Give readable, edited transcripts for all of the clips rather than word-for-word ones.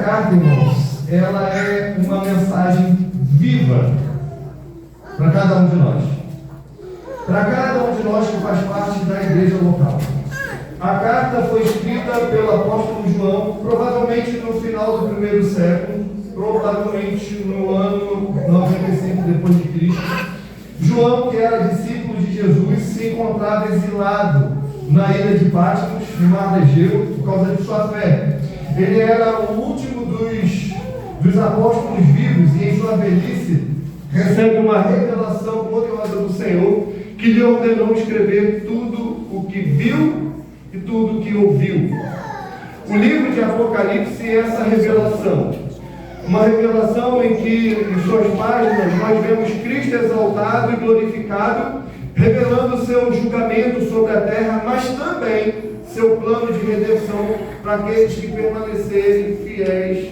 carta, irmãos, ela é uma mensagem viva para cada um de nós. Para cada um de nós que faz parte da igreja local. A carta foi escrita pelo apóstolo João, provavelmente no final do primeiro século, provavelmente no ano 95 depois de Cristo. João, que era discípulo de Jesus, se encontrava exilado na ilha de Patmos, no mar Egeu, por causa de sua fé. Ele era o último dos apóstolos vivos e em sua velhice recebe uma revelação poderosa do Senhor que lhe ordenou escrever tudo o que viu e tudo o que ouviu. O livro de Apocalipse é essa revelação. Uma revelação em que, em suas páginas, nós vemos Cristo exaltado e glorificado, revelando o seu julgamento sobre a terra, mas também seu plano de redenção para aqueles que permanecerem fiéis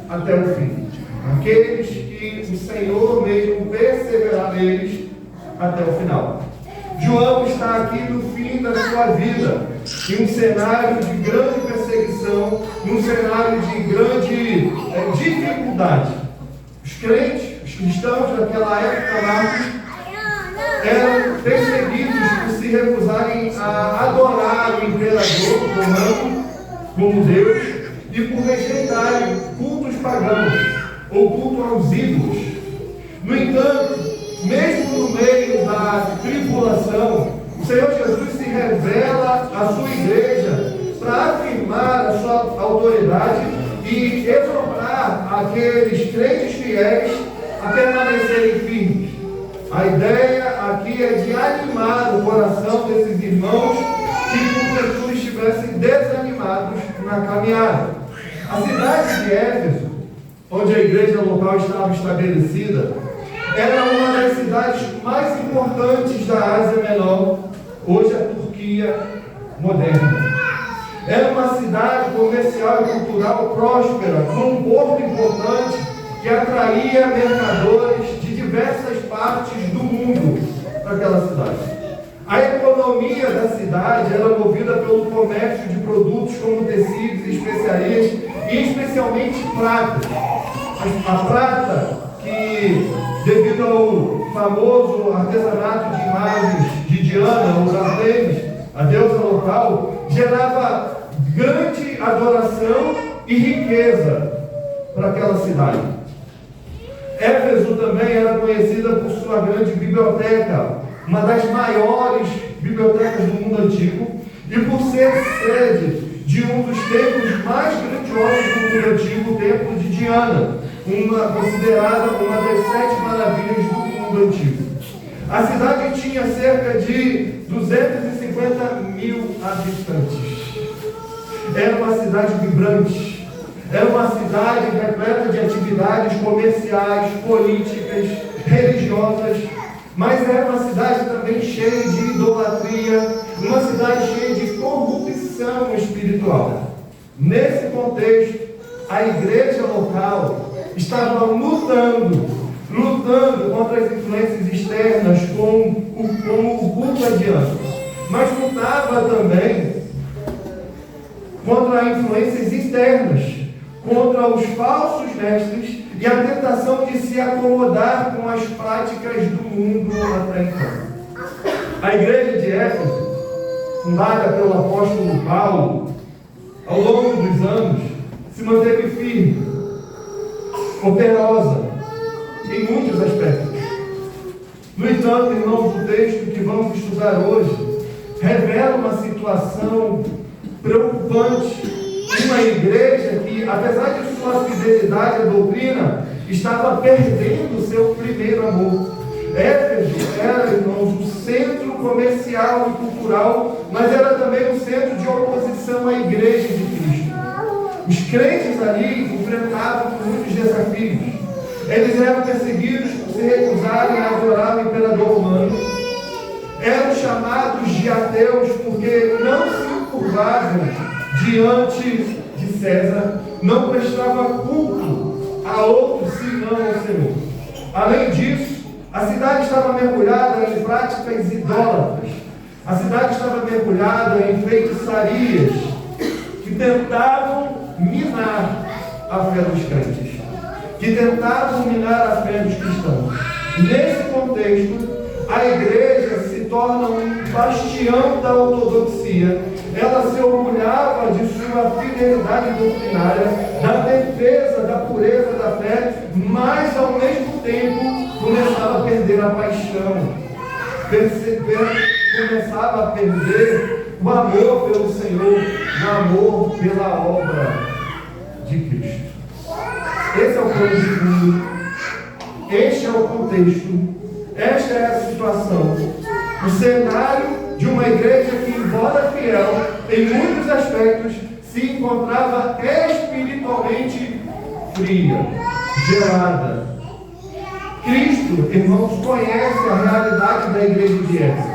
até o fim. Aqueles que o Senhor mesmo perseverar neles até o final. João está aqui no fim da sua vida, em um cenário de grande perseguição, num cenário de grande dificuldade. Os crentes, os cristãos daquela época lá, eram perseguidos por se recusarem a adorar o imperador romano como Deus e por rejeitarem cultos pagãos ou culto aos ídolos. No entanto, mesmo no meio da tribulação, o Senhor Jesus se revela à sua igreja para afirmar a sua autoridade e exortar aqueles crentes fiéis a permanecerem firmes. A ideia aqui é de animar o coração desses irmãos que porventura estivessem desanimados na caminhada. A cidade de Éfeso, onde a igreja local estava estabelecida, era uma das cidades mais importantes da Ásia Menor, hoje a Turquia moderna. Era uma cidade comercial e cultural próspera, com um porto importante que atraía mercadores de diversas partes do mundo para aquela cidade. A economia da cidade era movida pelo comércio de produtos como tecidos e especiarias, e especialmente prata. A prata, que devido ao famoso artesanato de imagens de Diana, ou Artemis, a deusa local, gerava grande adoração e riqueza para aquela cidade. Éfeso também era conhecida por sua grande biblioteca, uma das maiores bibliotecas do mundo antigo, e por ser sede de um dos templos mais grandiosos do mundo antigo, o templo de Diana, considerada uma das 7 maravilhas do mundo antigo. A cidade tinha cerca de 250 mil habitantes. Era uma cidade vibrante, era uma cidade repleta de atividades comerciais, políticas, religiosas, mas era uma cidade também cheia de idolatria, uma cidade cheia de corrupção espiritual. Nesse contexto, a igreja local estava lutando contra as influências externas, como o culto adiante, mas lutava também contra influências externas, contra os falsos mestres e a tentação de se acomodar com as práticas do mundo até então. A igreja de Éfeso, fundada pelo apóstolo Paulo, ao longo dos anos, se manteve firme, operosa, em muitos aspectos. No entanto, irmãos, o texto que vamos estudar hoje revela uma situação preocupante de uma igreja que, apesar de sua fidelidade à doutrina, estava perdendo o seu primeiro amor. Éfeso era, irmãos, o centro comercial e cultural, mas era também o centro de oposição à igreja de Cristo. Os crentes ali enfrentavam muitos desafios. Eles eram perseguidos por se recusarem a adorar o imperador romano. Eram chamados de ateus porque não se curvavam diante de César, não prestavam culto a outro senão ao Senhor. Além disso, a cidade estava mergulhada em práticas idólatras. A cidade estava mergulhada em feitiçarias que tentavam minar a fé dos crentes, que tentava dominar a fé dos cristãos. Nesse contexto, a igreja se torna um bastião da ortodoxia. Ela se orgulhava de sua fidelidade doutrinária, da defesa da pureza da fé, mas ao mesmo tempo começava a perder a paixão, começava a perder o amor pelo Senhor, o amor pela obra de Cristo. Esse é o plano de fundo, este é o contexto, esta é a situação, o cenário de uma igreja que, embora fiel em muitos aspectos, se encontrava espiritualmente fria, gelada. Cristo, irmãos, conhece a realidade da igreja de Éfeso.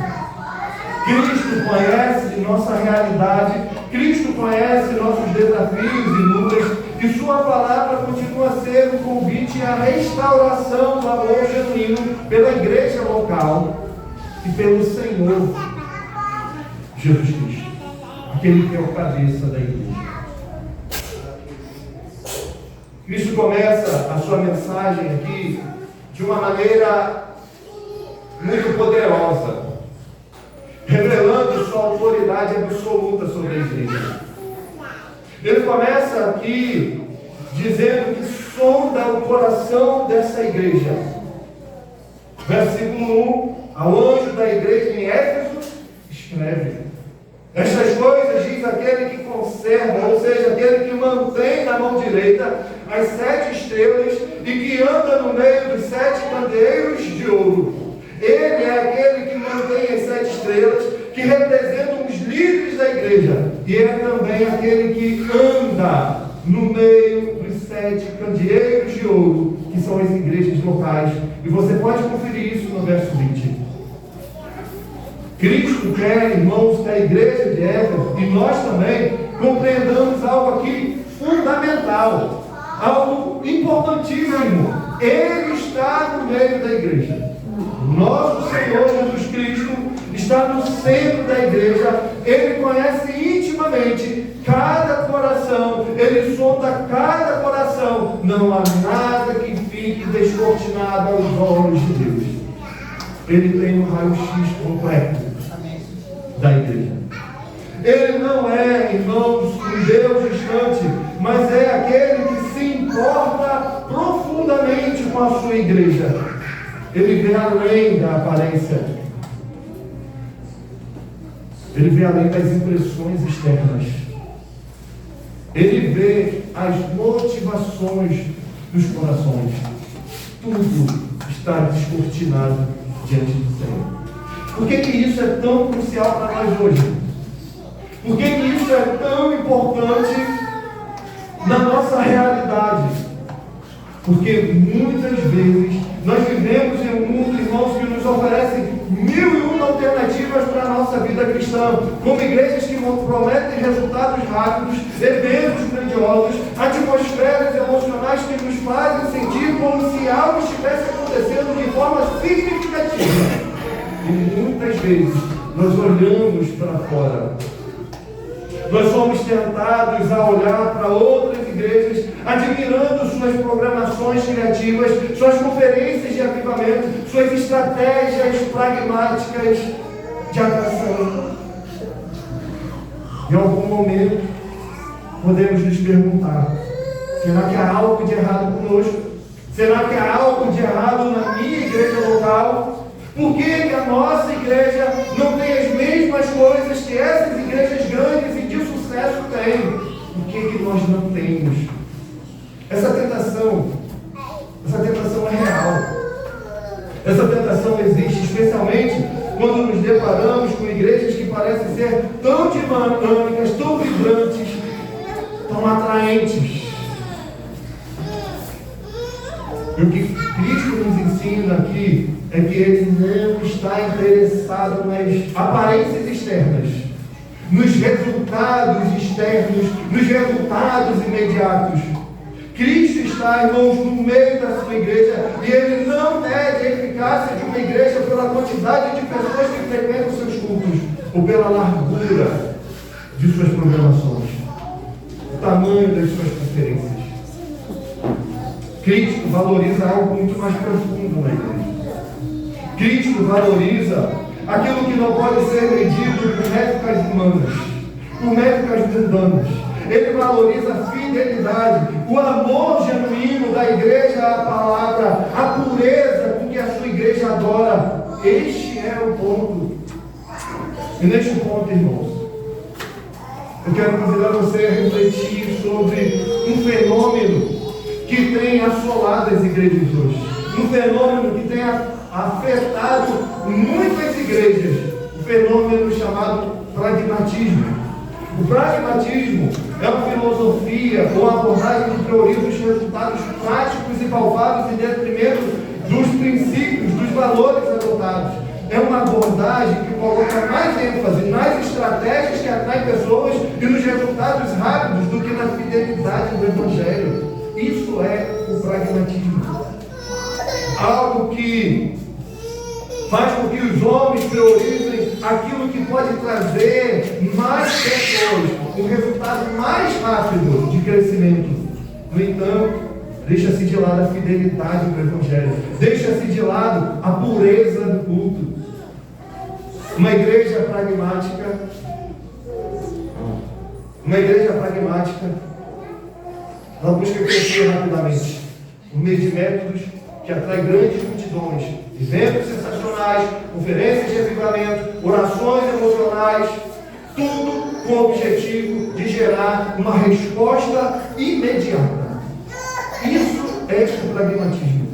Cristo conhece nossa realidade, Cristo conhece nossos desafios e lutas, e sua palavra continua a ser um convite à restauração do amor genuíno pela igreja local e pelo Senhor Jesus Cristo, aquele que é o cabeça da igreja. Cristo começa a sua mensagem aqui de uma maneira muito poderosa, revelando sua autoridade absoluta sobre a igreja. Ele começa aqui dizendo que sonda o coração dessa igreja. Versículo 1, ao anjo da igreja em Éfeso, escreve: estas coisas diz aquele que conserva, ou seja, aquele que mantém na mão direita as 7 estrelas e que anda no meio dos 7 candeeiros de ouro. Ele é aquele que mantém as 7 estrelas, que representam os líderes da igreja, e é também aquele que anda no meio dos 7 candeeiros de ouro, que são as igrejas locais. E você pode conferir isso no verso 20. Cristo quer, irmãos, que a igreja de Éfeso, e nós também, compreendamos algo aqui fundamental, algo importantíssimo. Ele está no meio da igreja. Nosso Senhor Jesus Cristo está no centro da igreja. Ele conhece intimamente cada coração, ele sonda cada coração. Não há nada que fique descortinado aos olhos de Deus. Ele tem um raio-x completo da igreja. Ele não é, irmãos, um Deus distante, mas é aquele que se importa profundamente com a sua igreja. Ele vê além da aparência. Ele vê além das impressões externas. Ele vê as motivações dos corações. Tudo está descortinado diante do Senhor. Por que isso é tão crucial para nós hoje? Por que isso é tão importante na nossa realidade? Porque muitas vezes nós vivemos em um mundo, irmãos, que nos oferece 1001 alternativas para a nossa vida cristã, como igrejas que prometem resultados rápidos, eventos grandiosos, atmosferas emocionais que nos fazem sentir como se algo estivesse acontecendo de forma significativa. E muitas vezes nós olhamos para fora. Nós somos tentados a olhar para outras igrejas, admirando suas programações criativas, suas conferências de avivamento, suas estratégias pragmáticas de atração. Em algum momento, podemos nos perguntar: será que há algo de errado conosco? Será que há algo de errado na minha igreja local? Por que a nossa igreja não tem as mesmas coisas que essas igrejas grandes e de sucesso têm? Por que nós não temos? Essa tentação é real. Essa tentação existe, especialmente quando nos deparamos com igrejas que parecem ser tão dinâmicas, tão vibrantes, tão atraentes. E o que Cristo nos ensina aqui é que Ele não está interessado nas aparências externas, nos resultados externos, nos resultados imediatos. Cristo está, irmãos, no meio da sua igreja, e Ele não mede a eficácia de uma igreja pela quantidade de pessoas que frequentam seus cultos, ou pela largura de suas programações, o tamanho das suas conferências. Cristo valoriza algo muito mais profundo na igreja. Cristo valoriza aquilo que não pode ser medido por métricas humanas, por métricas mundanas. Ele valoriza a fidelidade, o amor genuíno da igreja à palavra, a pureza com que a sua igreja adora. Este é o ponto. E neste ponto, irmãos, eu quero convidar você a refletir sobre um fenômeno que tem assolado as igrejas hoje. Um fenômeno que tem afetado muitas igrejas. Um fenômeno chamado pragmatismo. O pragmatismo é uma filosofia ou uma abordagem que prioriza os resultados práticos e palpáveis em detrimento dos princípios, dos valores adotados. É uma abordagem que coloca mais ênfase nas estratégias que atraem pessoas e nos resultados rápidos do que na fidelidade do Evangelho. Isso é o pragmatismo. Algo que faz com que os homens priorizem aquilo que pode trazer mais pessoas, um resultado mais rápido de crescimento. No entanto, deixa-se de lado a fidelidade do Evangelho, deixa-se de lado a pureza do culto. Uma igreja pragmática, ela busca crescer rapidamente, por meio de métodos que atraem grandes multidões, eventos sensacionais, conferências de avivamento, orações emocionais, tudo com o objetivo de gerar uma resposta imediata. Isso é o pragmatismo.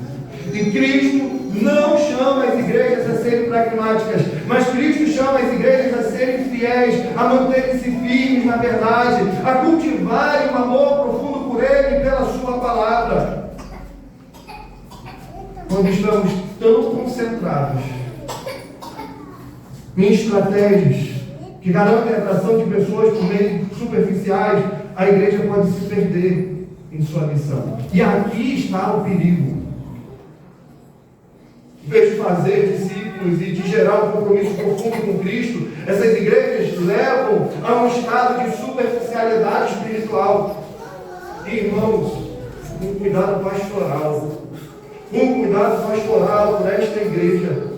E Cristo não chama as igrejas a serem pragmáticas, mas Cristo chama as igrejas a serem fiéis, a manterem-se firmes na verdade, a cultivarem um amor profundo por Ele e pela Sua palavra. Quando estamos tão concentrados em estratégias que garantem a atração de pessoas por meio superficiais, a igreja pode se perder em sua missão. E aqui está o perigo. Em vez de fazer discípulos e de gerar um compromisso profundo com Cristo, essas igrejas levam a um estado de superficialidade espiritual. Irmãos, um cuidado pastoral. Um cuidado pastoral por esta igreja.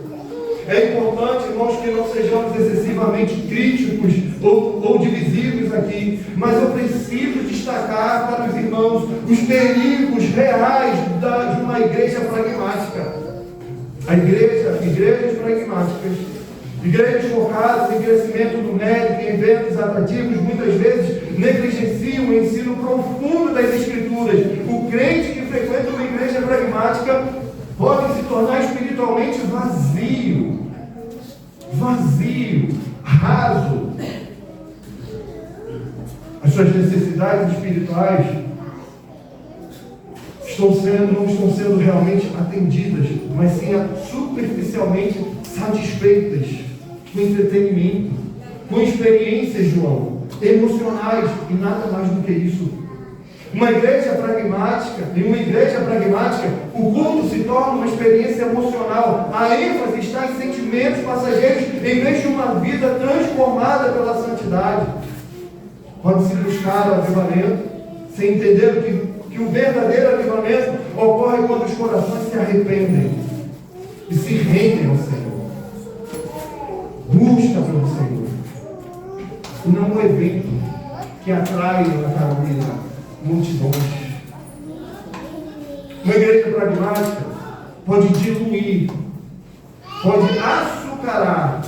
É importante, irmãos, que não sejamos excessivamente críticos ou divisivos aqui, mas eu preciso destacar para os irmãos os perigos reais de uma igreja pragmática. Igrejas pragmáticas, igrejas focadas em crescimento numérico, em eventos atrativos, muitas vezes negligenciam o ensino profundo das Escrituras. O crente que frequenta uma igreja pragmática pode se tornar espiritualmente vazio, raso. As suas necessidades espirituais não estão sendo realmente atendidas, mas sim superficialmente satisfeitas com entretenimento, com experiências, João, emocionais e nada mais do que isso. Em uma igreja pragmática, o culto se torna uma experiência emocional. A ênfase está em sentimentos passageiros em vez de uma vida transformada pela santidade. Pode-se buscar o avivamento sem entender que o verdadeiro avivamento ocorre quando os corações se arrependem e se rendem ao Senhor. Busca pelo Senhor. E não um evento que atrai na Carolina multidões. Uma igreja pragmática pode diluir, pode açucarar,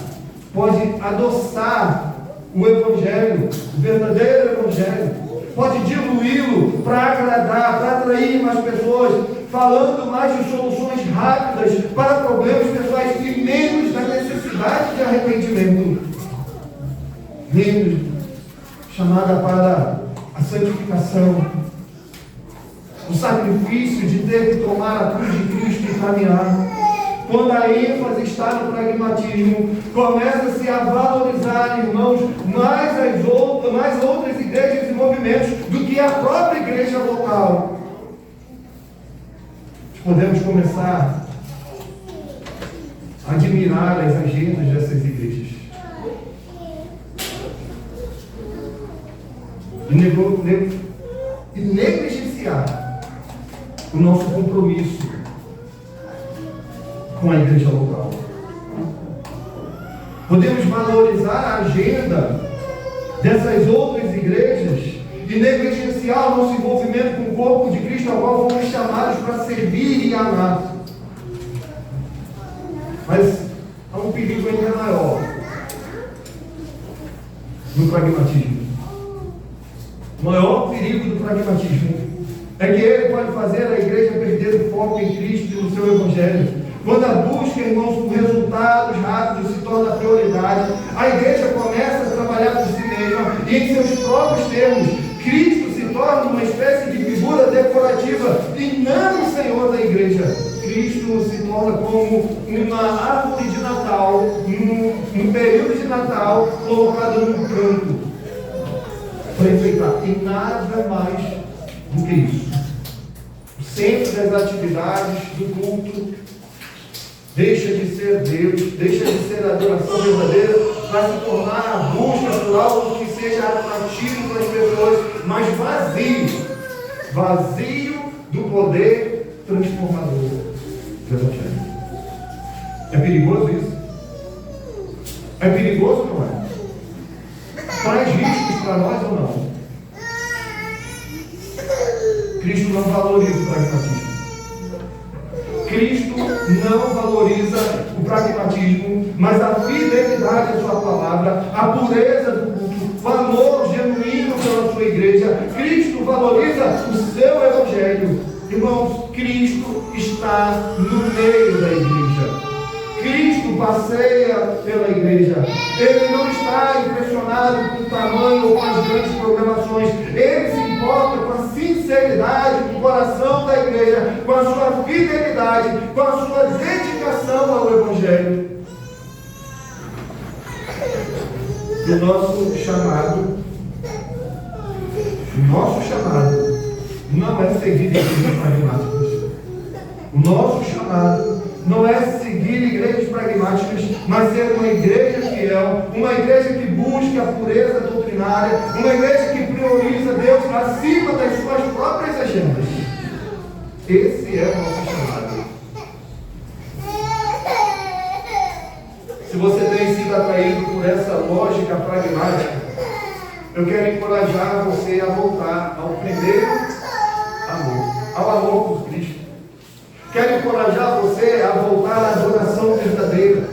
pode adoçar o Evangelho, o verdadeiro Evangelho. Pode diluí-lo para agradar, para atrair mais pessoas, falando mais de soluções rápidas para problemas pessoais e menos da necessidade de arrependimento. Menos chamada para a santificação, o sacrifício de ter que tomar a cruz de Cristo e caminhar. Quando a ênfase está no pragmatismo, começa-se a valorizar, irmãos, mais outras igrejas e movimentos do que a própria igreja local. Podemos começar a admirar as agendas dessas igrejas e negligenciar o nosso compromisso com a igreja local. Podemos valorizar a agenda dessas outras igrejas e negligenciar o nosso envolvimento com o corpo de Cristo, ao qual fomos chamados para servir e amar. Mas há um perigo ainda maior no pragmatismo. O maior perigo do pragmatismo é que ele pode fazer a igreja perder o foco em Cristo e no seu Evangelho. Quando a busca, irmãos, por resultados rápidos se torna prioridade, a igreja começa a trabalhar por si mesma e em seus próprios termos. Cristo se torna uma espécie de figura decorativa e não o Senhor da igreja. Cristo se torna como uma árvore de Natal, num período de Natal, colocada num canto para enfeitar. E nada mais do que isso. O centro das atividades do culto deixa de ser Deus, deixa de ser a adoração verdadeira, para se tornar a busca por algo que seja atrativo para as pessoas, mas vazio do poder transformador do Evangelho. É perigoso isso? É perigoso, não é? Traz riscos para nós ou não? Cristo não valoriza o pragmatismo. Cristo não valoriza o pragmatismo, mas a fidelidade à sua palavra, a pureza do culto, o amor genuíno pela sua igreja. Cristo valoriza o seu Evangelho. Irmãos, Cristo está no meio da igreja. Cristo passeia pela igreja. Ele não está impressionado com o tamanho ou com as grandes programações. Ele se importa com a sinceridade do coração da igreja, com a sua fidelidade, com a sua dedicação ao Evangelho. O nosso chamado não é seguir igrejas pragmáticas. O nosso chamado não é seguir igrejas pragmáticas, mas ser uma igreja fiel, uma igreja que busca a pureza doutrinária, uma igreja que prioriza Deus acima das suas próprias agendas. Esse é o nosso chamado. Se você tem sido atraído por essa lógica pragmática, eu quero encorajar você a voltar ao primeiro amor, ao amor por Cristo. Quero encorajar você a voltar à adoração verdadeira,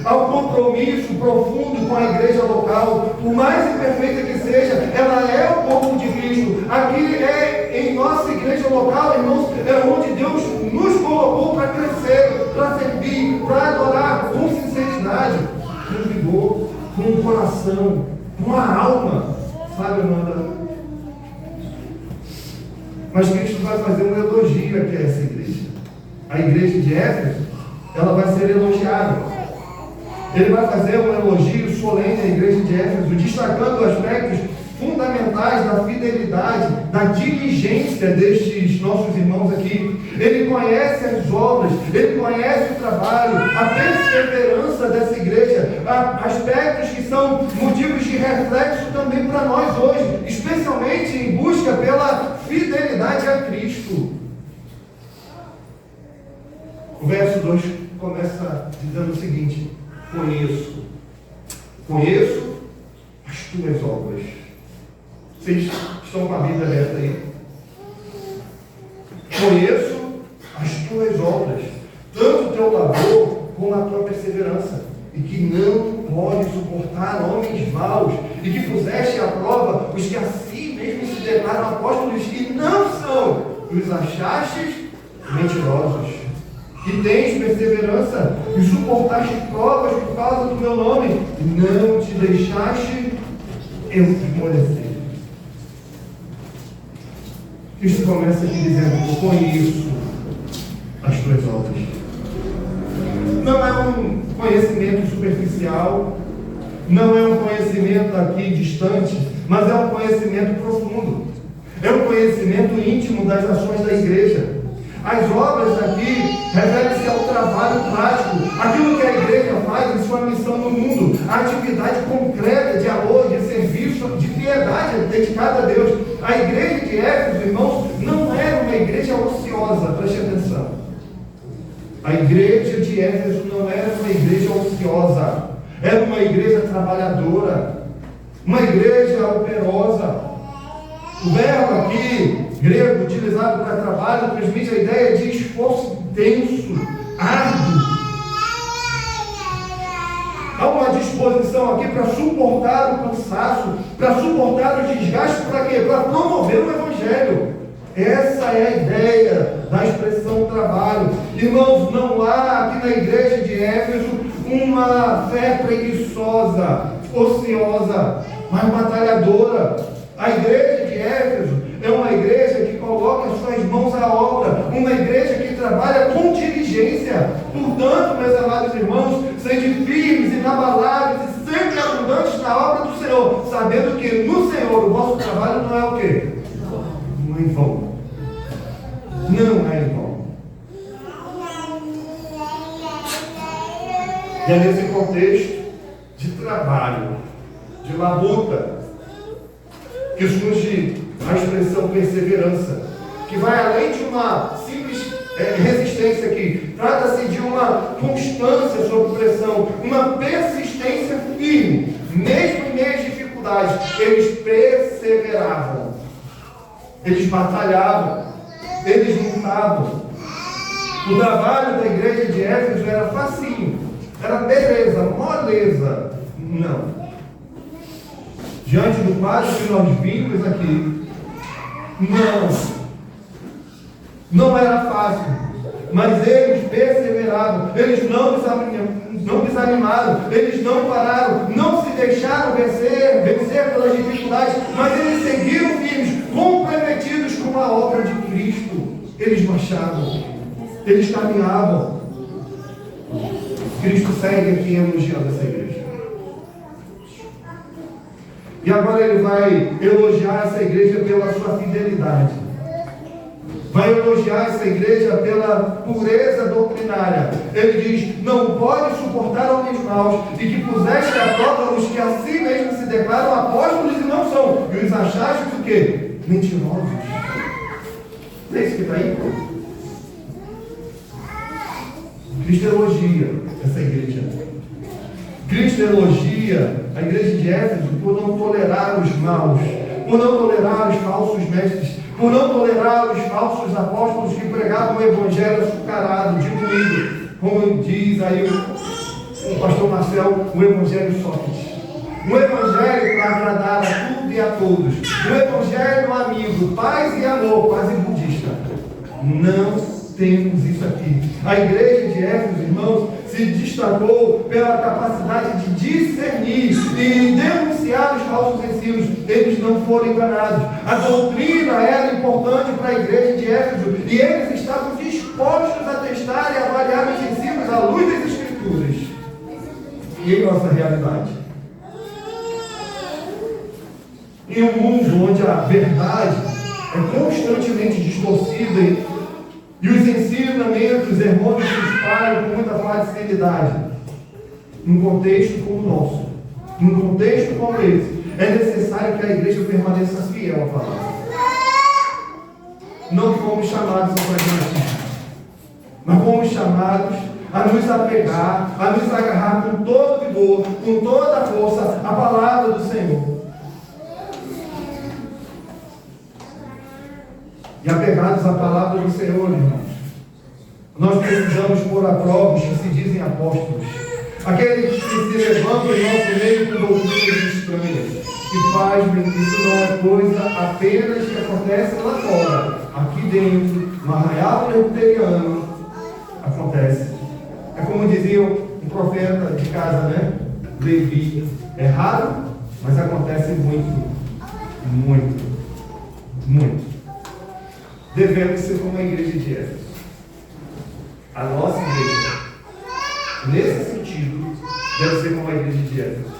ao compromisso profundo com a igreja local. Por mais imperfeita que seja, ela é o corpo de Cristo. Aqui é em nossa igreja local, irmãos, é onde Deus nos colocou para crescer, para servir, para adorar com sinceridade, com vigor, com um coração, com uma alma. Sabe, Amanda? Mas Cristo vai fazer um elogio aqui a essa igreja. A igreja de Éfeso, ela vai ser elogiada. Ele vai fazer um elogio solene à igreja de Éfeso, destacando aspectos fundamentais da fidelidade, da diligência destes nossos irmãos aqui. Ele conhece as obras, ele conhece o trabalho, a perseverança dessa igreja, aspectos que são motivos de reflexo também para nós hoje, especialmente em busca pela fidelidade a Cristo. O verso 2 começa dizendo o seguinte: conheço as tuas obras. Vocês estão com a Bíblia aberta aí? Conheço as tuas obras, tanto o teu labor como a tua perseverança, e que não pode suportar homens maus, e que puseste à prova os que a si mesmos se declaram apóstolos e não são, e os achastes mentirosos. E tens perseverança, e suportaste provas por causa do meu nome, e não te deixaste esmorecer. Cristo começa aqui dizendo: eu conheço as tuas obras. Não é um conhecimento superficial, não é um conhecimento aqui distante, mas é um conhecimento profundo. É um conhecimento íntimo das ações da igreja. As obras aqui referem-se ao trabalho prático, aquilo que a igreja faz em sua missão no mundo, a atividade concreta de amor, de serviço, de piedade dedicada a Deus. A igreja de Éfeso, irmãos, não era uma igreja ociosa, A igreja de Éfeso não era uma igreja ociosa, era uma igreja trabalhadora, uma igreja operosa. O verbo aqui, grego, utilizado para trabalho, transmite a ideia de esforço intenso, árduo. Há uma disposição aqui para suportar o cansaço, para suportar o desgaste, para quê? Para promover o Evangelho. Essa é a ideia da expressão trabalho. Irmãos, não há aqui na igreja de Éfeso uma fé preguiçosa, ociosa, mas batalhadora. A igreja de Éfeso é uma igreja que coloca as suas mãos à obra, uma igreja que trabalha com diligência. Portanto, meus amados irmãos, sede firmes, inabaláveis e sempre abundantes na obra do Senhor, sabendo que no Senhor o vosso trabalho não é o quê? Não é em vão. Não é em vão. E é nesse contexto de trabalho, de labuta, que surge a expressão perseverança, que vai além de uma simples resistência aqui. Trata-se de uma constância sob pressão, uma persistência firme, mesmo em meio às dificuldades. Eles perseveravam, eles batalhavam, eles lutavam. O trabalho da igreja de Éfeso era facinho, era beleza, moleza. Não. Diante do quadro que nós vimos aqui, não era fácil, mas eles perseveravam, eles não desanimaram, eles não pararam, não se deixaram vencer pelas dificuldades, mas eles seguiram firmes, comprometidos com a obra de Cristo. Eles marchavam, eles caminhavam. Cristo segue aqui elogiando essa igreja. E agora ele vai elogiar essa igreja pela sua fidelidade. Vai elogiar essa igreja pela pureza doutrinária. Ele diz: não pode suportar homens maus, e que puseste à prova os que a si mesmos se declaram apóstolos e não são, e os achastes o quê? Mentirosos. Não é isso que está aí? Cristo elogia essa igreja. Cristo elogia a igreja de Éfeso por não tolerar os maus, por não tolerar os falsos mestres, por não tolerar os falsos apóstolos que pregavam o evangelho açucarado, diluído, como diz aí o pastor Marcel, o evangelho soft. Um evangelho para agradar a tudo e a todos. Um evangelho amigo, paz e amor, quase budista. Não temos isso aqui. A igreja de Éfeso, irmãos, se destacou pela capacidade de discernir e denunciar os falsos ensinos. Eles não foram enganados. A doutrina era importante para a igreja de Éfeso e eles estavam dispostos a testar e avaliar os ensinos à luz das Escrituras. E em nossa realidade, em um mundo onde a verdade é constantemente distorcida e os ensinamentos errôneos se espalham com muita facilidade, num contexto como o nosso, num contexto como esse, é necessário que a igreja permaneça fiel à palavra. Não fomos chamados a pragmatismo, mas fomos chamados a nos apegar, a nos agarrar com todo vigor, com toda a força, à palavra do Senhor. E apegados à palavra do Senhor, irmãos, nós precisamos pôr à prova os que se dizem apóstolos, aqueles que se levantam em nosso meio com doutrinas estranhas. E pasmem, isso não é coisa apenas que acontece lá fora. Aqui dentro, no arraial presbiteriano, acontece. É como dizia um profeta de casa, né? Levi. É raro, mas acontece muito. Muito. Muito. Devemos ser como a igreja de Éfeso. A nossa igreja, nesse sentido, deve ser como a igreja de Éfeso.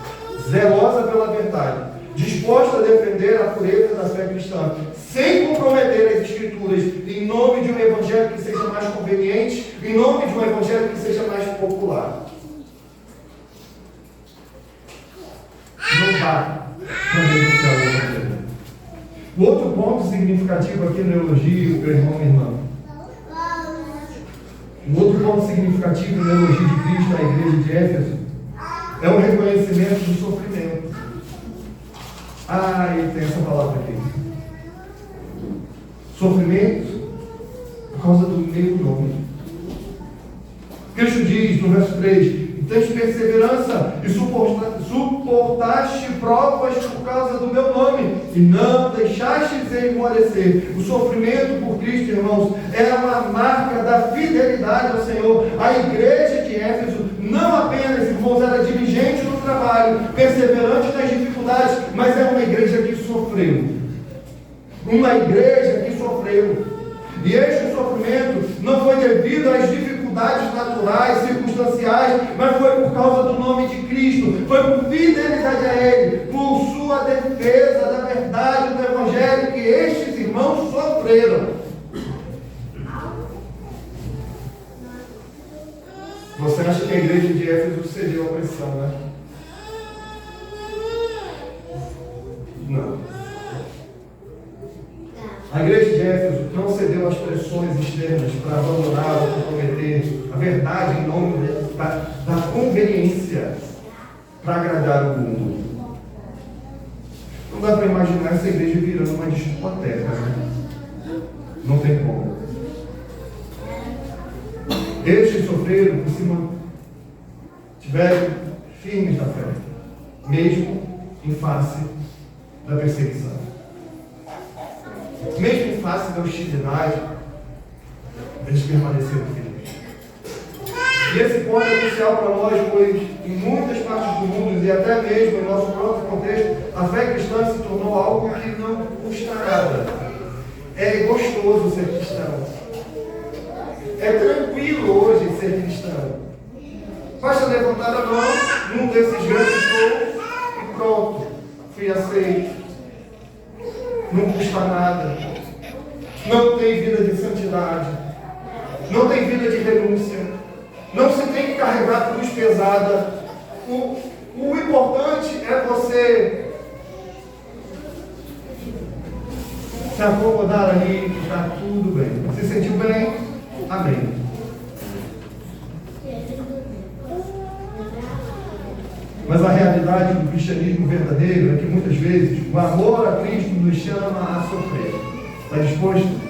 Zelosa pela verdade, disposta a defender a pureza da fé cristã, sem comprometer as Escrituras, em nome de um evangelho que seja mais conveniente, em nome de um evangelho que seja mais popular. Não dá para denunciar o evangelho. O outro ponto significativo aqui no elogio, meu irmão e irmã, Um outro ponto significativo no elogio de Cristo à igreja de Éfeso é o reconhecimento do sofrimento. E tem essa palavra aqui. Sofrimento por causa do meu nome. Cristo diz no verso 3: tens perseverança e suportaste provas por causa do meu nome, e não deixastes esmorecer. O sofrimento por Cristo, irmãos, é uma marca da fidelidade ao Senhor. A igreja de Éfeso não apenas, irmãos, era diligente no trabalho, perseverante nas dificuldades, mas é uma igreja que sofreu. Uma igreja que sofreu. E este sofrimento não foi devido às dificuldades naturais, circunstanciais, mas foi por causa do nome de Cristo, foi por fidelidade a Ele, por sua defesa da verdade do Evangelho que estes irmãos sofreram. Você acha que a igreja de Éfeso cedeu à pressão, né? Não. A igreja de Éfeso não cedeu às pressões externas para abandonar ou comprometer a verdade em nome da conveniência para agradar o mundo. Não dá para imaginar essa igreja virando uma discoteca, né? Não tem como. Eles que sofreram por cima tiveram firmes na fé, mesmo em face da perseguição. Mesmo em face da hostilidade, eles permaneceram firmes. E esse ponto é crucial para nós, pois em muitas partes do mundo e até mesmo em nosso próprio contexto, a fé cristã se tornou algo que não custa nada. É gostoso ser cristão. É tranquilo hoje ser cristão. Basta levantar a mão num desses grandes shows e pronto, fui aceito. Não custa nada. Não tem vida de santidade. Não tem vida de renúncia. Não se tem que carregar cruz pesada. O importante é você se acomodar ali, está tudo bem. Se sentiu bem? Amém. Mas a realidade do cristianismo verdadeiro é que muitas vezes o amor a Cristo nos chama a sofrer. Está disposto?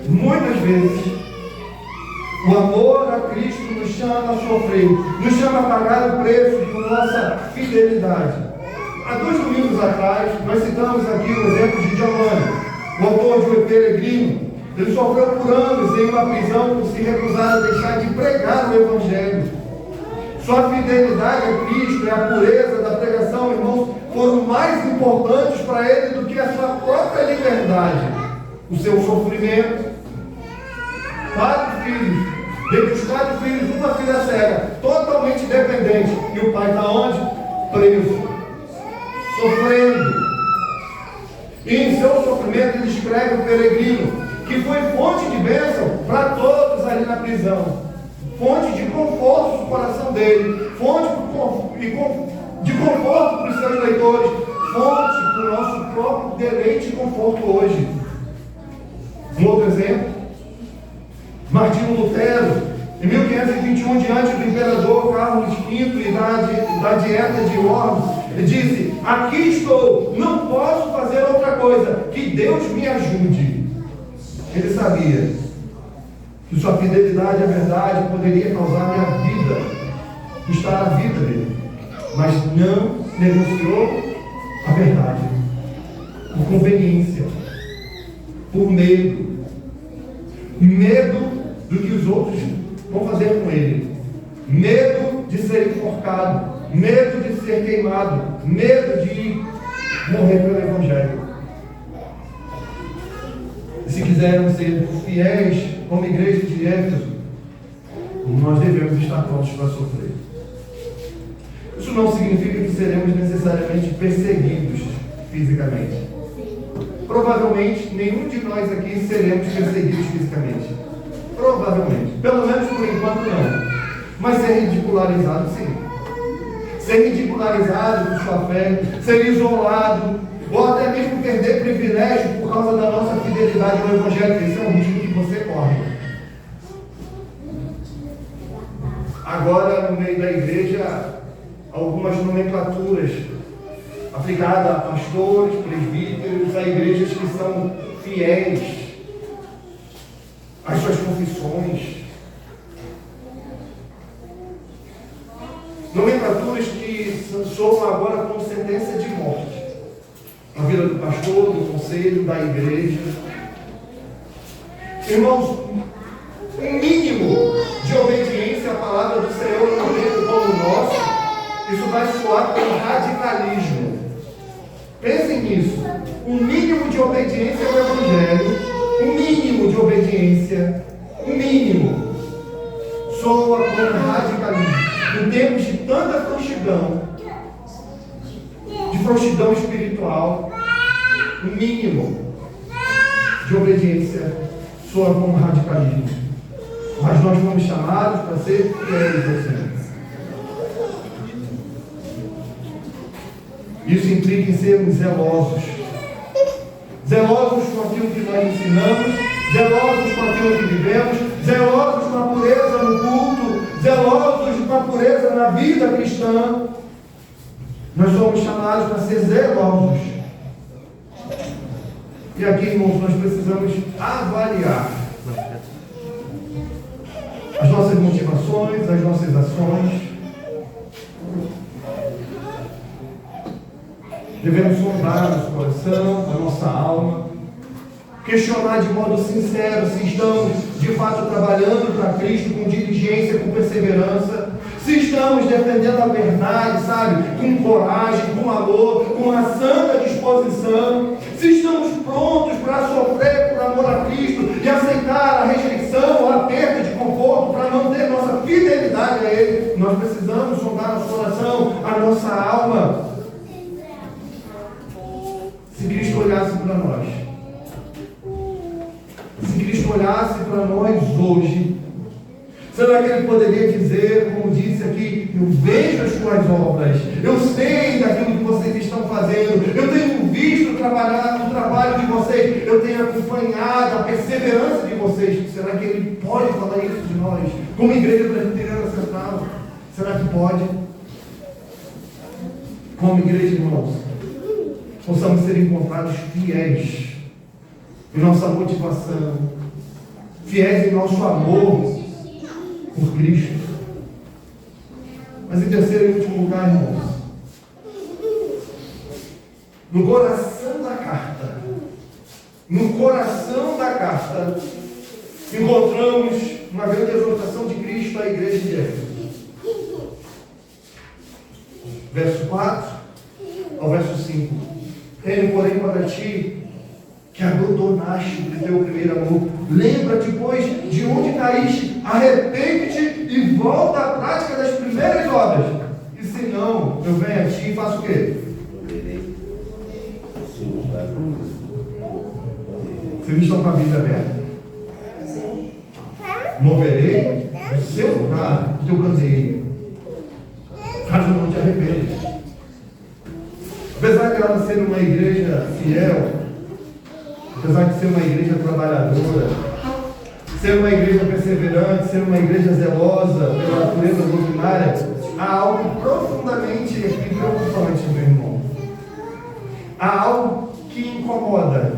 Muitas vezes o amor a Cristo nos chama a sofrer, nos chama a pagar o preço por nossa fidelidade. Há 2 domingos atrás, nós citamos aqui o exemplo de Giovanni, o autor de O Peregrino. Ele sofreu por anos em uma prisão por se recusar a deixar de pregar o Evangelho. Sua fidelidade a Cristo e a pureza da pregação, irmãos, foram mais importantes para ele do que a sua própria liberdade. O seu sofrimento. 4 filhos. Dentre os 4 filhos, uma filha cega, totalmente dependente. E o pai está onde? Preso. Sofrendo. E em seu sofrimento ele escreve O Peregrino, que foi fonte de bênção para todos ali na prisão. Fonte de conforto no coração dele, fonte de conforto para os seus leitores, fonte para o nosso próprio deleite e conforto hoje. Um outro exemplo, Martinho Lutero, em 1521, diante do imperador Carlos V e da dieta de Worms, ele disse: aqui estou, não posso fazer outra coisa, que Deus me ajude. Ele sabia que sua fidelidade à verdade poderia causar minha vida, custar a vida dele, mas não negociou a verdade, por conveniência, por medo do que os outros vão fazer com ele, medo de ser enforcado, medo de ser queimado, medo de morrer pelo Evangelho. Se quisermos ser fiéis como igreja de Éfeso, nós devemos estar prontos para sofrer. Isso não significa que seremos necessariamente perseguidos fisicamente. Provavelmente nenhum de nós aqui seremos perseguidos fisicamente. Provavelmente. Pelo menos por enquanto não. Mas ser ridicularizado, sim. Ser ridicularizado por sua fé, ser isolado, ou até mesmo perder privilégio por causa da nossa fidelidade ao Evangelho. Esse é um risco que você corre. agora no meio da igreja, algumas nomenclaturas aplicadas a pastores, presbíteros, a igrejas que são fiéis às suas confissões. Nomenclaturas que soam agora como sentença de morte na vida do pastor, do conselho, da igreja. Irmãos, um mínimo de obediência à palavra do Senhor no tempo como o nosso, isso vai soar como radicalismo. Pensem nisso. Um mínimo de obediência ao Evangelho, um mínimo de obediência, um mínimo, soa como radicalismo. Em tempos de tanta frouxidão, de frouxidão espiritual, o mínimo de obediência soa como radicalismo. Mas nós fomos chamados para ser fiéis ao Senhor. Isso implica em sermos zelosos. Zelosos com aquilo que nós ensinamos, zelosos com aquilo que vivemos, zelosos com a pureza no culto, zelosos com a pureza na vida cristã. Nós somos chamados para ser zelosos. E aqui, irmãos, nós precisamos avaliar as nossas motivações, as nossas ações. Devemos sondar nosso coração, a nossa alma, questionar de modo sincero se estamos de fato trabalhando para Cristo com diligência, com perseverança, se estamos defendendo a verdade, sabe, com coragem, com amor, com uma santa disposição, se estamos prontos para sofrer por amor a Cristo e aceitar a rejeição, a perda de conforto para manter nossa fidelidade a Ele. Nós precisamos sondar nosso coração, a nossa alma. Se Cristo olhasse para nós, se Cristo olhasse para nós hoje, será que Ele poderia dizer, como disse aqui, eu vejo as suas obras, eu sei daquilo que vocês estão fazendo, eu tenho visto o trabalho de vocês, eu tenho acompanhado a perseverança de vocês. Será que Ele pode falar isso de nós, como igreja presbiteriana central? Será que pode? Como igreja, irmãos, possamos ser encontrados fiéis em nossa motivação, fiéis em nosso amor por Cristo. Mas em terceiro e último lugar, irmãos, no coração da carta, encontramos uma grande exortação de Cristo à igreja de Éfeso. Verso 4 ao verso 5. Tenho, porém, para ti que abandonaste o teu primeiro amor. Lembra-te, pois, de onde caíste, arrepende-te e volta à prática das primeiras obras. E se não, eu venho a ti e faço o quê? Vocês estão com a Bíblia aberta? Moverei o seu lugar, o teu candeeiro, caso não te arrependas. Apesar de ela ser uma igreja fiel, apesar de ser uma igreja trabalhadora, ser uma igreja perseverante, ser uma igreja zelosa pela natureza doutrinária, há algo profundamente preocupante, meu irmão. Há algo que incomoda.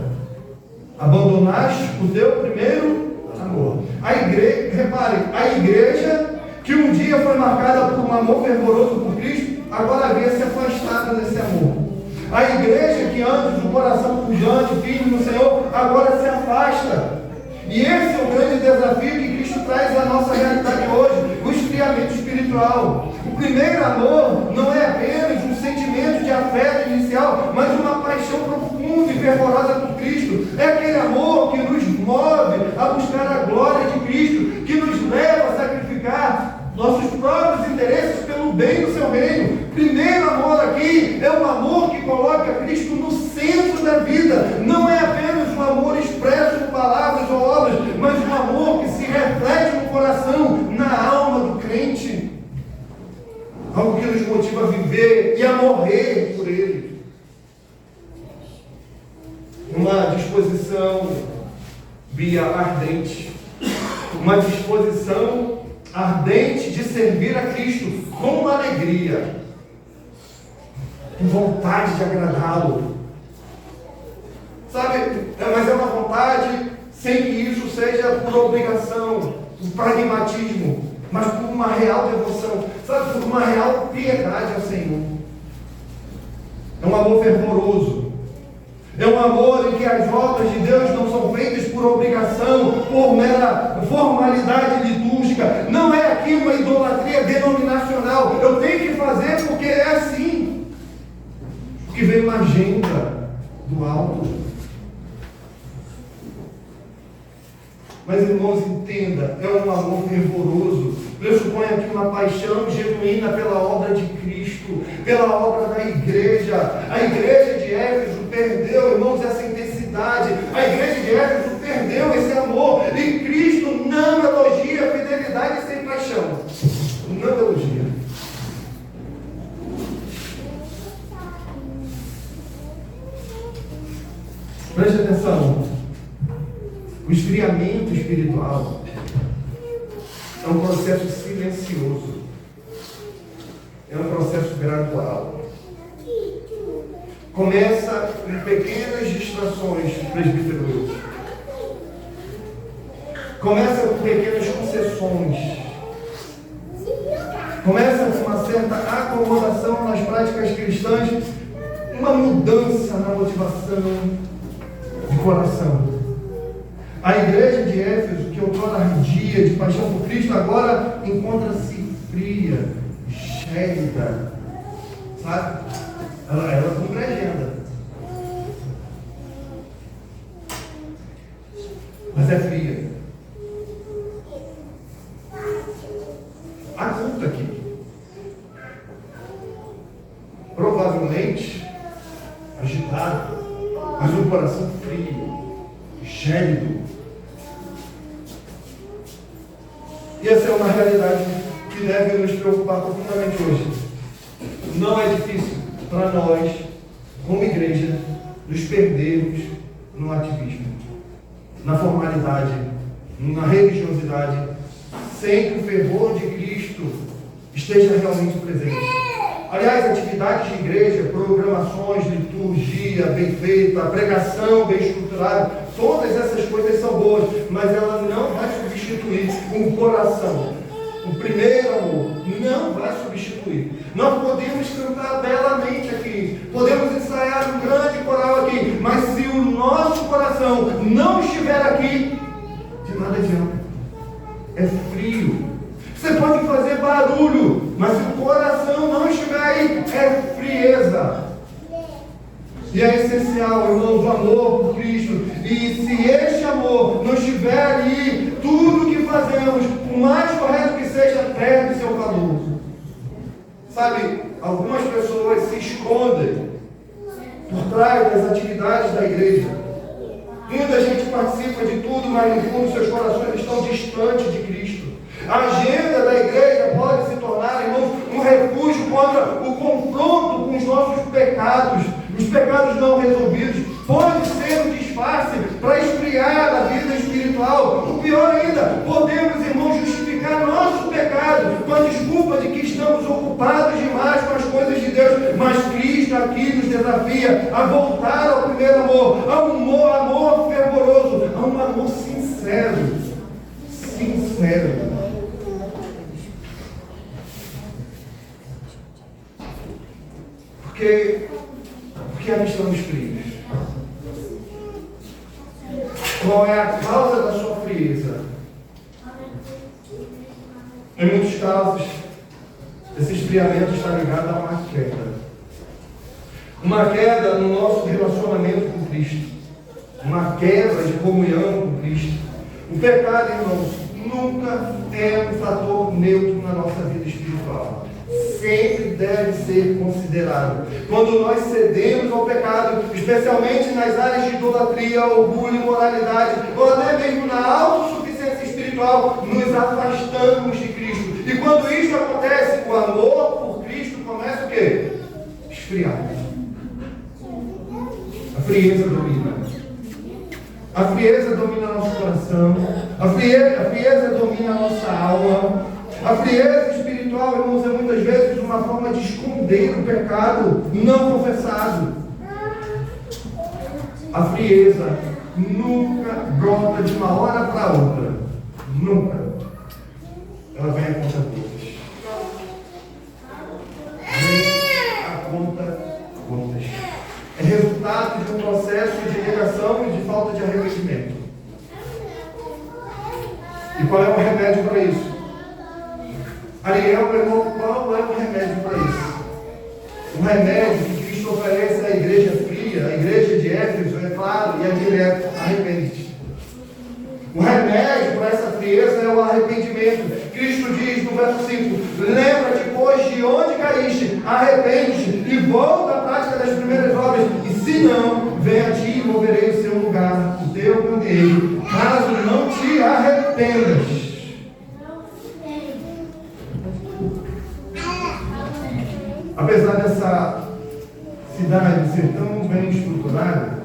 Abandonaste o teu primeiro amor. A igreja, reparem, a igreja que um dia foi marcada por um amor fervoroso por Cristo, agora havia se afastado desse amor. A igreja que antes o coração pujante, firme no Senhor, agora se afasta. E esse é o grande desafio que Cristo traz à nossa realidade hoje, o esfriamento espiritual. O primeiro amor não é apenas um sentimento de afeto inicial, mas uma paixão profunda e fervorosa por Cristo. É aquele amor que nos move a buscar a glória de Cristo, que nos leva a sacrificar nossos próprios interesses pelo bem do seu reino. Primeiro amor aqui é um amor que coloca Cristo no centro da vida. Não é apenas um amor expresso em palavras ou obras, mas um amor que se reflete no coração, na alma do crente. Algo que nos motiva a viver e a morrer por Ele. Uma disposição via ardente, uma disposição ardente de servir a Cristo com alegria, com vontade de agradá-lo. Sabe, mas é uma vontade sem que isso seja por obrigação, por pragmatismo, mas por uma real devoção, sabe, por uma real piedade ao Senhor. É um amor fervoroso. É um amor em que as obras de Deus não são feitas por obrigação, por mera formalidade litúrgica. Não é aqui uma idolatria denominacional. Eu tenho que fazer porque é assim. Porque veio uma agenda do alto. Mas, irmãos, entenda, é um amor fervoroso. Pressupõe aqui uma paixão genuína pela obra de Cristo, pela obra da igreja. A igreja de Éfeso perdeu, irmãos, essa intensidade. A igreja de Éfeso perdeu esse amor. E Cristo não elogia fidelidade sem paixão. Não elogia. Preste atenção. O esfriamento espiritual é um processo silencioso, é um processo gradual. Começa com pequenas distrações, presbítero. Começa com pequenas concessões. Começa com uma certa acomodação nas práticas cristãs, uma mudança na motivação de coração. A igreja de Éfeso, que outrora ardia de paixão por Cristo, agora encontra-se fria, gélida, sabe? Ela cumpre a agenda. Mas é fria. Há culto aqui. Provavelmente agitado, mas um coração frio, gélido. E essa é uma realidade que deve nos preocupar profundamente hoje. Não é difícil para nós, como igreja, nos perdermos no ativismo, na formalidade, na religiosidade, sem que o fervor de Cristo esteja realmente presente. Aliás, atividades de igreja, programações, liturgia bem feita, pregação bem estruturada, todas essas coisas são boas, mas ela não vai substituir um coração. O primeiro amor não vai substituir. Nós podemos cantar belamente aqui, podemos ensaiar um grande coral aqui, mas se o nosso coração não estiver aqui, de nada adianta. É frio. Você pode fazer barulho, mas se o coração não estiver aí, é frieza. E é essencial, irmãos, o amor por Cristo. E se este amor não estiver ali, tudo que fazemos, por mais correto que seja, perde seu valor. Sabe, algumas pessoas se escondem por trás das atividades da igreja. Muita gente participa de tudo, mas no fundo seus corações estão distantes de Cristo. A agenda da igreja pode se tornar, irmãos, um refúgio contra o confronto com os nossos pecados. Os pecados não resolvidos. Pode ser um disfarce para esfriar a vida espiritual. O pior ainda, podemos, irmãos, justificar nosso pecado com a desculpa de que estamos ocupados demais com as coisas de Deus. Mas Cristo aqui nos desafia a voltar ao primeiro amor, a um amor fervoroso, a um amor sincero. Sincero. Porque ainda estamos frios. Qual é a causa da sua frieza? Em muitos casos, esse esfriamento está ligado a uma queda. Uma queda no nosso relacionamento com Cristo. Uma quebra de comunhão com Cristo. O pecado, irmãos, nunca é um fator neutro na nossa vida espiritual. Sempre deve ser considerado. Quando nós cedemos ao pecado, especialmente nas áreas de idolatria, orgulho, imoralidade, ou até mesmo na autossuficiência espiritual, nos afastamos de Cristo. E quando isso acontece, o amor por Cristo começa o quê? Esfriar. A frieza domina. A frieza domina nosso coração. A frieza domina a nossa alma. A frieza espiritual, irmãos, é muitas vezes uma forma de esconder o pecado não confessado. A frieza nunca brota de uma hora para outra. Nunca. Ela vem a conta gotas. Vem a conta gotas. É resultado de um processo de negação e de falta de arrependimento. E qual é o remédio para isso? Ariel, meu irmão, qual é o remédio para isso? O remédio que Cristo oferece à igreja fria, à igreja de Éfeso, é claro, e é direto: arrepende-te. O remédio para essa frieza é o arrependimento. Cristo diz no verso 5: lembra-te, pois, de onde caíste, arrepende-te e volta à prática das primeiras obras, e se não, vem a ti e moverei o seu lugar, o teu candeeiro, caso não te arrependas. Apesar dessa cidade ser tão bem estruturada,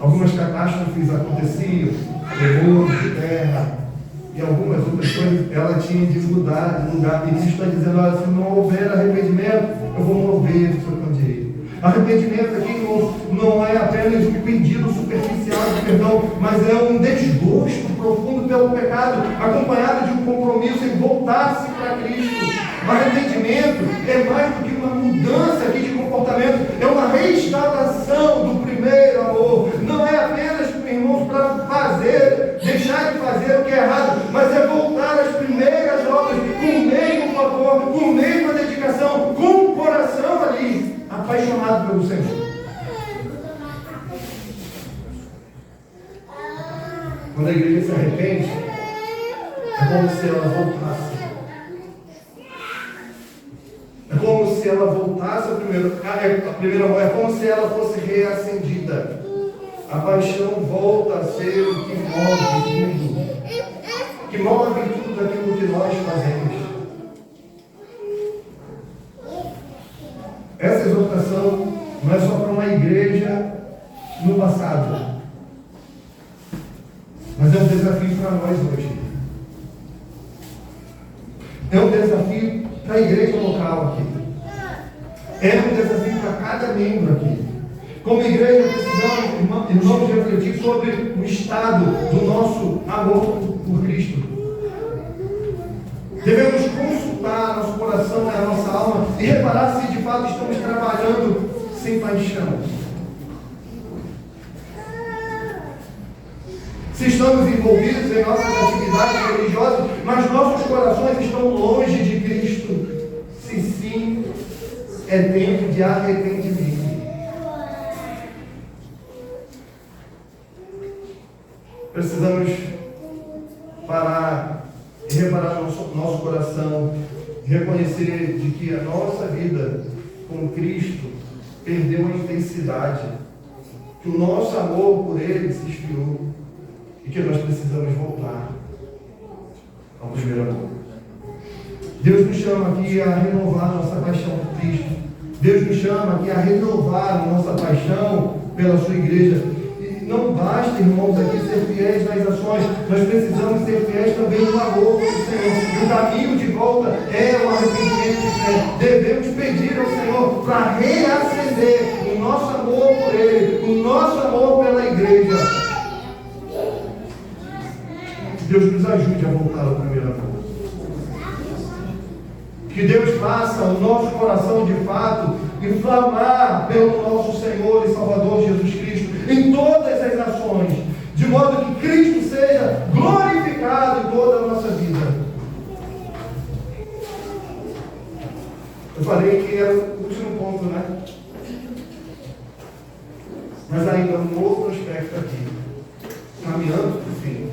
algumas catástrofes aconteciam, tremores de terra e algumas outras coisas, ela tinha de mudar de lugar. E Cristo está dizendo: olha, se não houver arrependimento, eu vou mover o seu candeeiro. Arrependimento aqui, irmãos, não é apenas um pedido superficial de perdão, mas é um desgosto profundo pelo pecado, acompanhado de um compromisso em voltar-se para Cristo. Arrependimento é mais do que uma mudança aqui de comportamento, é uma restauração do primeiro amor. Não é apenas, irmãos, para deixar de fazer o que é errado, mas é voltar às primeiras obras, com o mesmo favor, com a mesma dedicação, com o coração ali, apaixonado pelo Senhor. Quando a igreja se arrepende, é como se ela voltasse. É como se ela voltasse a primeira mão, é como se ela fosse reacendida. A paixão volta a ser o que move tudo aquilo que nós fazemos. Essa exortação não é só para uma igreja no passado, mas é um desafio para nós hoje. É um desafio para a igreja local aqui. É um desafio para cada membro aqui. Como igreja, precisamos, irmãos, refletir sobre o estado do nosso amor por Cristo. Devemos consultar nosso coração e a nossa alma e reparar se de fato estamos trabalhando sem paixão. Se estamos envolvidos em nossas atividades religiosas, mas nossos corações estão longe de Cristo. Se sim, é tempo de arrependimento. Precisamos parar e reparar nosso coração, reconhecer de que a nossa vida com Cristo perdeu a intensidade, que o nosso amor por Ele se esfriou e que nós precisamos voltar ao primeiro amor. Deus nos chama aqui a renovar nossa paixão por Cristo. Deus nos chama aqui a renovar a nossa paixão pela sua igreja. Não basta, irmãos, aqui ser fiéis nas ações, nós precisamos ser fiéis também no amor pelo Senhor. E o caminho de volta é o arrependimento de fé. Devemos pedir ao Senhor para reacender o nosso amor por Ele, o nosso amor pela igreja. Deus nos ajude a voltar ao primeiro amor. Que Deus faça o nosso coração de fato inflamar pelo nosso Senhor e Salvador Jesus Cristo em todas as ações, de modo que Cristo seja glorificado em toda a nossa vida. Eu falei que era o último ponto, né? Mas ainda um outro aspecto aqui, caminhando para o fim.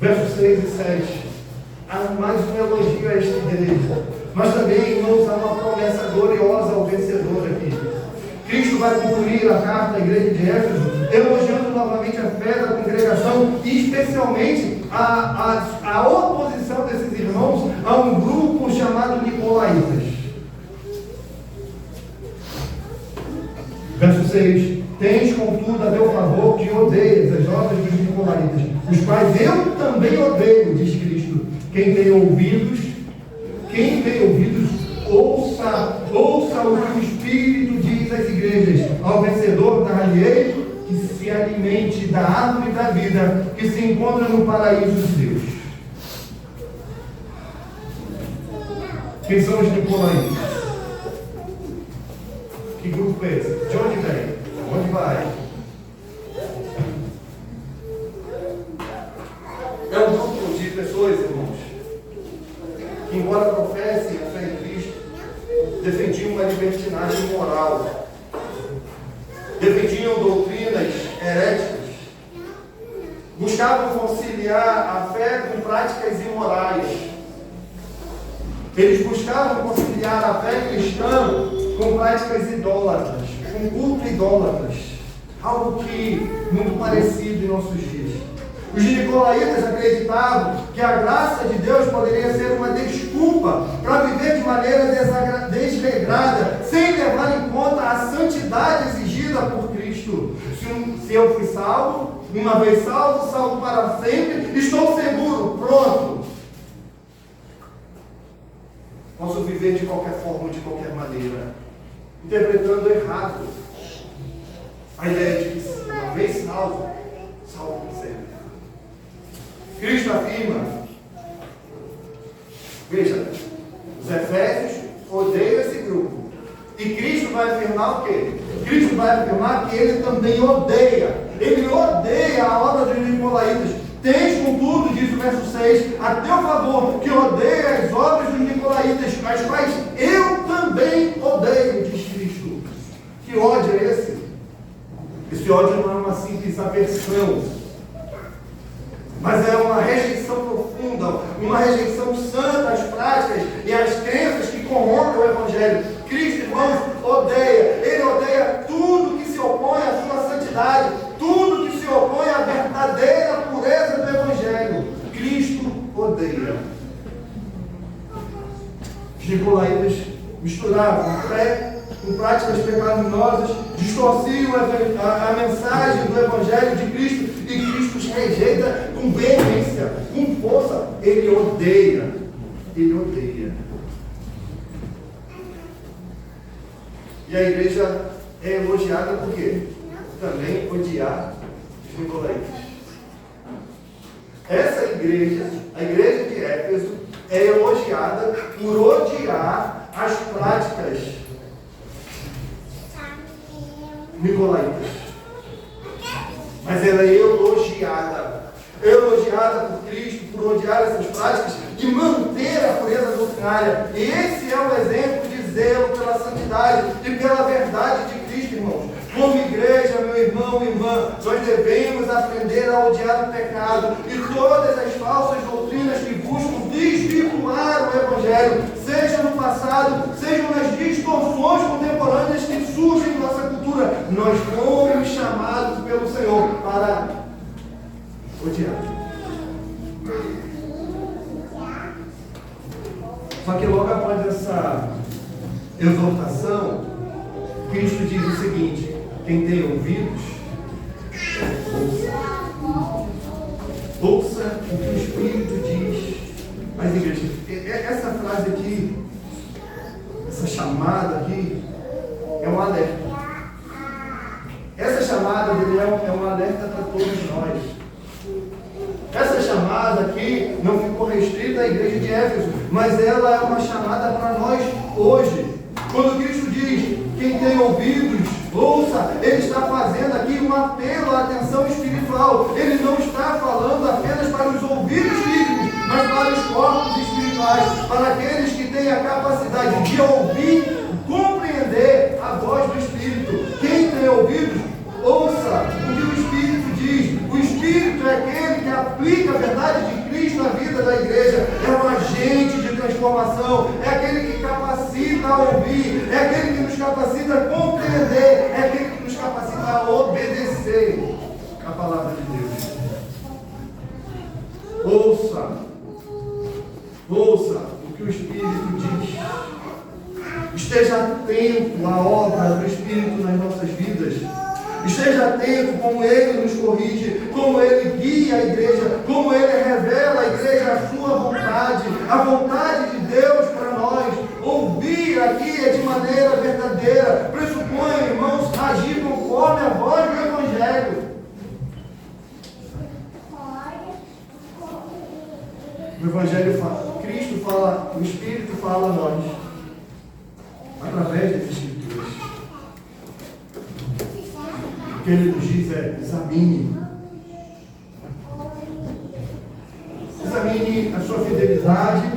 Versos 6 e 7. Há mais um elogio a esta igreja, mas também, irmãos, há uma promessa gloriosa ao vencedor aqui. Cristo vai concluir a carta à igreja de Éfeso, elogiando novamente a fé da congregação e especialmente a oposição desses irmãos a um grupo chamado Nicolaítas. Verso 6. Tens, contudo, a teu favor que odeias as obras dos nicolaítas, os quais eu também odeio, diz Cristo. Quem tem ouvidos, ouça o que o Espírito diz às igrejas. Ao vencedor dar-lhe-ei que se alimente da árvore da vida que se encontra no paraíso de Deus. Quem são os nicolaítas? Que grupo é esse? De onde vem? Onde vai? É um grupo de pessoas, irmãos, que, embora professem a fé em Cristo, defendiam uma libertinagem moral, defendiam doutrinas heréticas, buscavam conciliar a fé com práticas imorais. Eles buscavam conciliar a fé cristã com práticas idólatras, com culto idólatras, algo que muito parecido em nossos dias. Os nicolaítas acreditavam que a graça de Deus poderia ser uma desculpa para viver de maneira desregrada, sem levar em conta a santidade exigida por Cristo. Se eu fui salvo, uma vez salvo, salvo para sempre, estou seguro, pronto. Posso viver de qualquer forma, de qualquer maneira, interpretando errado a ideia de que uma vez salvo, salvo para sempre. Cristo afirma, veja, os Efésios odeiam esse grupo. E Cristo vai afirmar o quê? Cristo vai afirmar que ele também odeia. Ele odeia a obra dos nicolaítas. Tens, contudo, diz o verso 6, a teu favor, que odeia as obras dos nicolaítas, as quais eu também odeio, diz Cristo. Que ódio é esse? Esse ódio não é uma simples aversão, mas é uma rejeição profunda, uma rejeição santa às práticas e às crenças que corrompem o Evangelho. Cristo, irmãos, odeia. Ele odeia tudo que se opõe à sua santidade, tudo que se opõe à verdadeira pureza do Evangelho. Cristo odeia. Os nicolaítas misturavam fé com práticas pecaminosas, distorciam a mensagem do Evangelho de Cristo, e Cristo os rejeita com veemência, com força. Ele odeia. Ele odeia. E a igreja é elogiada por quê? Também odiar os nicolaítas. Essa igreja, a igreja de Éfeso, é elogiada por odiar as práticas nicolaítas. Mas ela é elogiada por Cristo, por odiar essas práticas e manter a pureza doutrinária. E esse é o exemplo de zelo pela santidade e pela verdade de Cristo, irmãos. Como igreja, meu irmão e irmã, nós devemos aprender a odiar o pecado e todas as falsas doutrinas que buscam desvirtuar o Evangelho, seja no passado, sejam nas distorções contemporâneas que surgem em nossa cultura. Nós fomos chamados pelo Senhor para odiar. Só que logo após essa exortação, Cristo diz o seguinte: quem tem ouvidos, ouça o que o Espírito diz às igrejas. Essa frase aqui, essa chamada aqui, é um alerta. Essa chamada dele é um alerta para todos nós. Essa chamada aqui não ficou restrita à igreja de Éfeso, mas ela é uma chamada para nós hoje. Quando Cristo diz, quem tem ouvidos, ouça, ele está fazendo aqui um apelo à atenção espiritual. Ele não está falando apenas para os ouvidos físicos, mas para os corpos espirituais, para aqueles que têm a capacidade de ouvir, compreender a voz do Espírito. Quem tem ouvidos, ouça o que o Espírito diz. O Espírito é aquele que aplica a verdade de Cristo na vida da igreja. É um agente de transformação, é aquele que capacita a ouvir, é aquele que nos capacita a compreender, é aquele que nos capacita a obedecer a palavra de Deus. Ouça o que o Espírito diz. Esteja atento à obra do Espírito nas nossas vidas. atento como Ele nos corrige, como Ele guia a igreja, como Ele revela à igreja a sua vontade, a vontade de Deus para nós. Ouvir aqui é de maneira verdadeira, pressupõe, irmãos, agir conforme a voz do Evangelho. O Evangelho fala, Cristo fala, o Espírito fala a nós, através das Escrituras. O que Ele nos diz é: examine. Examine a sua fidelidade,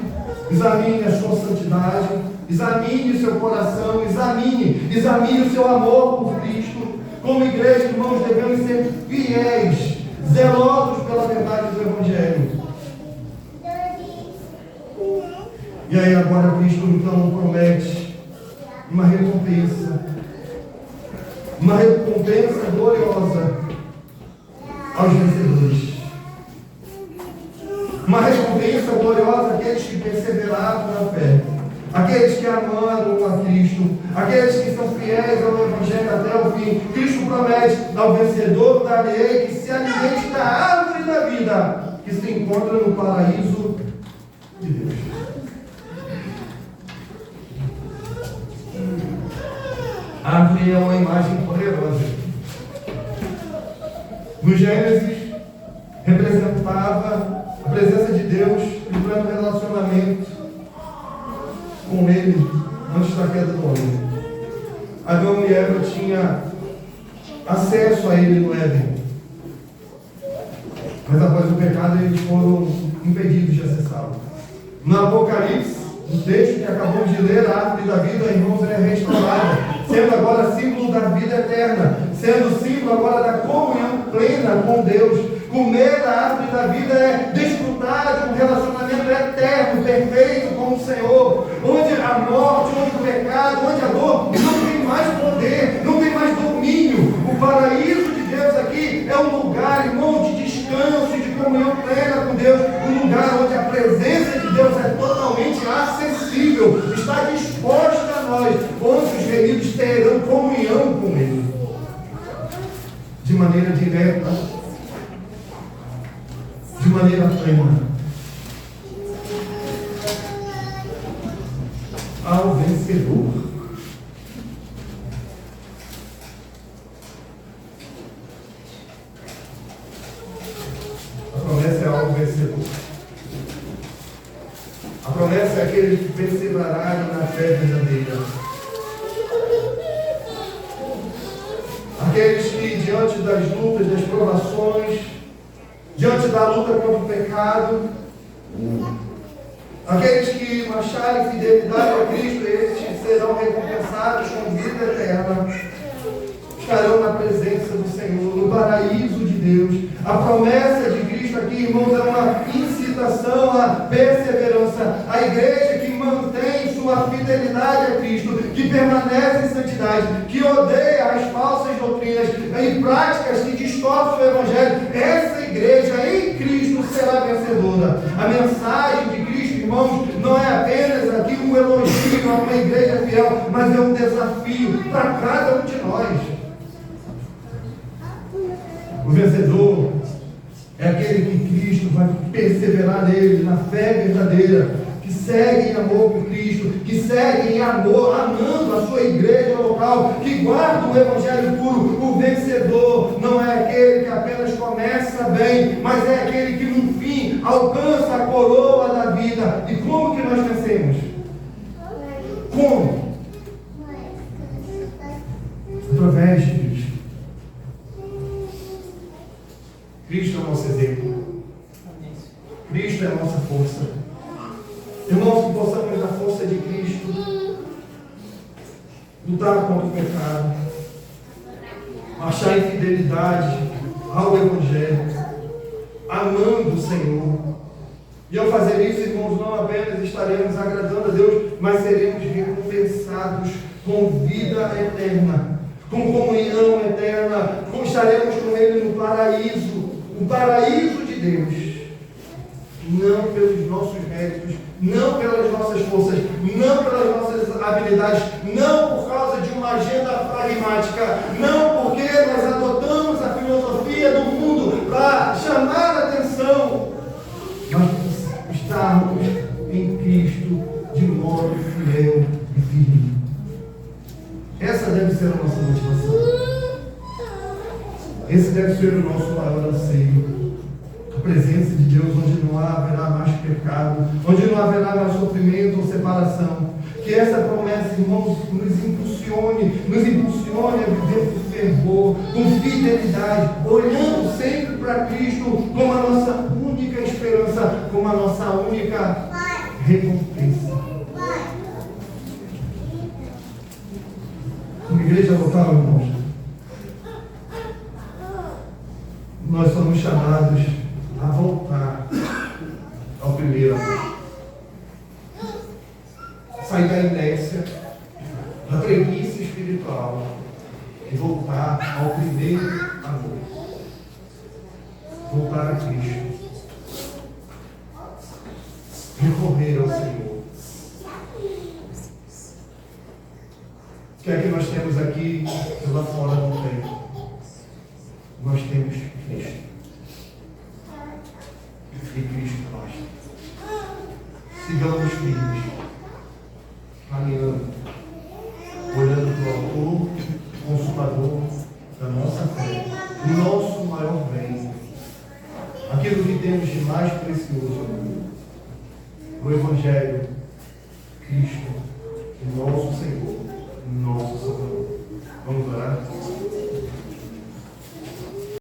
examine a sua santidade, examine o seu coração, examine o seu amor por Cristo. Como igreja, irmãos, devemos ser fiéis, zelosos pela verdade do Evangelho. E aí agora Cristo então promete uma recompensa gloriosa aos vencedores. Uma recompensa gloriosa àqueles que perseveraram na fé, aqueles que amaram a Cristo, aqueles que são fiéis ao Evangelho até o fim. Cristo promete ao vencedor darei que se alimente da árvore da vida que se encontra no paraíso de Deus. A árvore é uma imagem poderosa. No Gênesis, representava a presença de Deus em pleno relacionamento com Ele antes da queda do homem. Adão e Eva tinham acesso a Ele no Éden, mas após o pecado eles foram impedidos de acessá-lo. No Apocalipse, o texto que acabamos de ler, a árvore da vida, irmãos, é restaurada, sendo agora símbolo da vida eterna, sendo símbolo agora da comunhão plena com Deus. Comer da árvore da vida é desfrutar de um relacionamento eterno, perfeito com o Senhor, onde a morte, onde o pecado, onde a dor não tem mais poder, não tem mais domínio. O paraíso de Deus aqui é um lugar, irmão, de descanso e de comunhão plena com Deus, um lugar onde a presença de Deus é totalmente acessível, está disposta a nós, onde os remidos terão comunhão com Ele, de maneira direta, de maneira plena. Ao vencedor. A promessa é ao vencedor. A promessa é aquele que perseverará na fé verdadeira. Aqueles que, diante das lutas, das provações, diante da luta contra o pecado, aqueles que marcharem fidelidade a Cristo, estes serão recompensados com vida eterna, estarão na presença do Senhor, no paraíso de Deus. A promessa de Cristo aqui, irmãos, é uma incitação à perseverança. A igreja que mantém sua fidelidade a Cristo, que permanece em santidade, que odeia as falsas doutrinas e práticas que distorcem o Evangelho, essa igreja em Cristo será vencedora. A mensagem de Cristo, irmãos, não é apenas aqui um elogio a uma igreja fiel, mas é um desafio para cada um de nós. O vencedor é aquele que Cristo vai perseverar nele, na fé verdadeira, que segue em amor por Cristo, que segue em amor, amando a sua igreja local, que guarda o Evangelho puro. O vencedor não é aquele que apenas começa bem, mas é aquele que no fim alcança a coroa da vida. E como que nós vencemos? Como? Através de Cristo. Cristo é o nosso exemplo. Cristo é a nossa força. Irmãos, que possamos, na força de Cristo, lutar contra o pecado, marchar em fidelidade ao Evangelho, amando o Senhor. E ao fazer isso, irmãos, não apenas estaremos agradando a Deus, mas seremos recompensados com vida eterna, com comunhão eterna, estaremos com Ele no paraíso, o paraíso de Deus. Não pelos nossos méritos, não pelas nossas forças, não pelas nossas habilidades, não por causa de uma agenda pragmática, não porque porque nós adotamos a filosofia do mundo para chamar a atenção. Nós estarmos em Cristo de modo fiel e firme. Essa deve ser a nossa motivação. Esse deve ser o nosso maior anseio. A presença de Deus, onde não haverá mais pecado, onde não haverá mais sofrimento ou separação. Que essa promessa, irmãos, nos impulsione a viver com fervor, com fidelidade, olhando sempre para Cristo como a nossa única esperança, como a nossa única recompensa. Como igreja local, irmãos, nós somos chamados a voltar ao primeiro amor. Sair da inércia, da preguiça espiritual e voltar ao primeiro amor. Voltar a Cristo. Recorrer ao Senhor. O que é que nós temos aqui que lá fora não tem? Nós temos Cristo. E Cristo basta. Sigamos firmes, caminhando, olhando para o autor, consumador da nossa fé, o nosso maior bem, aquilo que temos de mais precioso, o Evangelho, Cristo, o nosso Senhor, o nosso Salvador. Vamos orar?